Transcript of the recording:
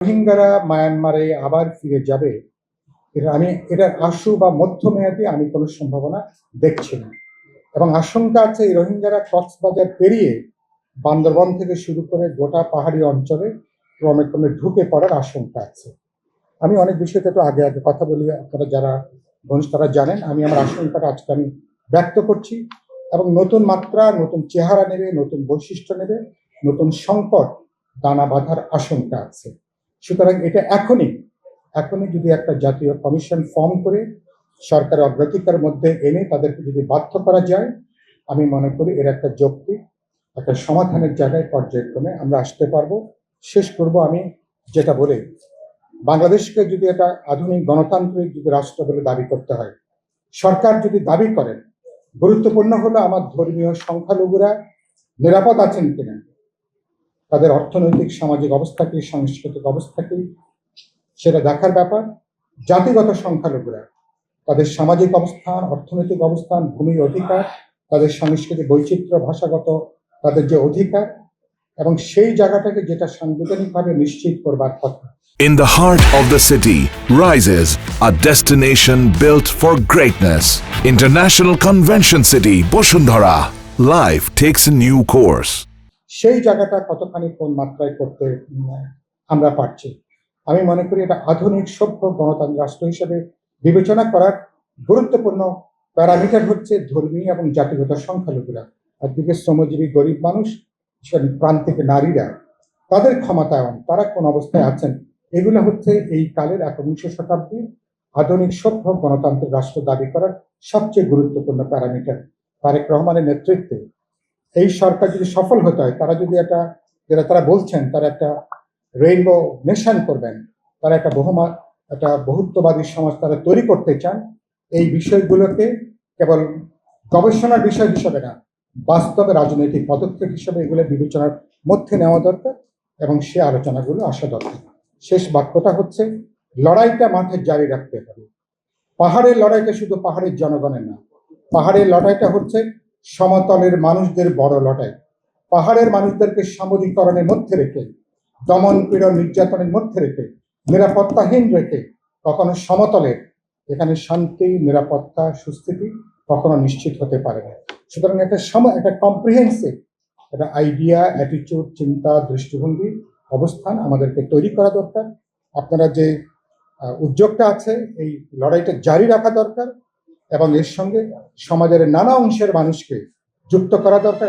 রোহিঙ্গারা মায়ানমারে আবার ফিরে যাবে, এটার আশু বা মধ্যমেয়াদী আমি কোনো সম্ভাবনা দেখছি না। এবং আশঙ্কা আছে এই রোহিঙ্গারা কক্সবাজার পেরিয়ে বান্দরবন থেকে শুরু করে গোটা পাহাড়ি অঞ্চলে ক্রমে ক্রমে ঢুকে পড়ার আশঙ্কা আছে। আমি অনেক বিষয়তে একটু আগে আগে কথা বলি, আপনারা যারা ঘনিষ্ঠ তারা জানেন আমি আমার আশঙ্কাটা আজকে আমি ব্যক্ত করছি। এবং নতুন মাত্রা, নতুন চেহারা নেবে, নতুন বৈশিষ্ট্য নেবে, নতুন সংকট দানা বাঁধার আশঙ্কা আছে। সুতরাং এটা এখনই যদি একটা জাতীয় কমিশন ফর্ম করে সরকারের অগ্রাধিকার মধ্যে এনে তাদেরকে যদি বাধ্য করা যায়, আমি মনে করি এর একটা যৌক্তিক একটা সমাধানের জায়গায় পর্যায়ক্রমে আমরা আসতে পারবো। শেষ করব আমি যেটা বলে, বাংলাদেশকে যদি একটা আধুনিক গণতান্ত্রিক যদি রাষ্ট্র বলে দাবি করতে হয়, সরকার যদি দাবি করেন, গুরুত্বপূর্ণ হলো আমার ধর্মীয় সংখ্যালঘুরা নিরাপদ আছেন কিনা, তাদের অর্থনৈতিক সামাজিক অবস্থা কি, সাংস্কৃতিক অবস্থা কি, সেটা দেখার ব্যাপার। জাতিগত সংখ্যালঘুরা তাদের সামাজিক অবস্থান, অর্থনৈতিক অবস্থান, ভূমির অধিকার, তাদের সাংস্কৃতিক বৈচিত্র্য, ভাষাগত তাদের যে অধিকার, এবং সেই জায়গাটাকে যেটা সাংবিধানিকভাবে নিশ্চিত করবার কথা। In the heart of the city rises a destination built for greatness. International Convention City, Bosundhara. Life takes a new course. সেই জায়গাটা কতখানি কোন মাত্রায় করতে আমরা পারছি। আমি মনে করি এটা আধুনিক সভ্য গণতান্ত্রিক রাষ্ট্র হিসেবে বিবেচনা করার গুরুত্বপূর্ণ প্যারামিটার হচ্ছে ধর্মী এবং জাতিগত সংখ্যালঘুরা, একদিকে শ্রমজীবী গরিব মানুষ, প্রান্তিক নারীরা, তাদের ক্ষমতায়ন, তারা কোন অবস্থায় আছেন, এগুলো হচ্ছে এই কালের ১বিংশ শতাব্দীর আধুনিক সভ্য গণতান্ত্রিক রাষ্ট্র দাবি করার সবচেয়ে গুরুত্বপূর্ণ প্যারামিটার। তারেক রহমানের নেতৃত্বে এই সরকার যদি সফল হতে হয়, তারা যদি যেটা তারা বলছেন তারা একটা রেইনবো নেশন করবেন, তারা একটা বহুত্ববাদী সমাজ তারা তৈরি করতে চান, এই বিষয়গুলোকে কেবল গবেষণার বিষয় হিসেবে না, বাস্তবে রাজনৈতিক পদক্ষেপ হিসেবে এগুলো বিবেচনার মধ্যে নেওয়া দরকার এবং সে আলোচনাগুলো আসা দরকার। শেষ বাক্যটা হচ্ছে, লড়াইটা মাঠে জারি রাখতে হবে। পাহাড়ের লড়াইটা শুধু পাহাড়ের জনগণের না, পাহাড়ের লড়াইটা হচ্ছে সমতলের মানুষদের বড় লড়াই। পাহাড়ের মানুষদেরকে সামরিকীকরণের মধ্যে রেখে, দমন পীড়ন নির্যাতনের মধ্যে রেখে, নিরাপত্তাহীন রেখে কখনো সমতলের এখানে শান্তি, নিরাপত্তা, সুস্থিতি কখনো নিশ্চিত হতে পারে না। সুতরাং একটা কম্প্রিহেন্সিভ একটা আইডিয়া, অ্যাটিটিউড, চিন্তা, দৃষ্টিভঙ্গি, অবস্থান আমাদেরকে তৈরি করা দরকার। আপনারা যে উদ্যোগটা আছে, এই লড়াইটা জারি রাখা দরকার এবং এর সঙ্গে সমাজের নানা অংশের মানুষকে যুক্ত করা দরকার।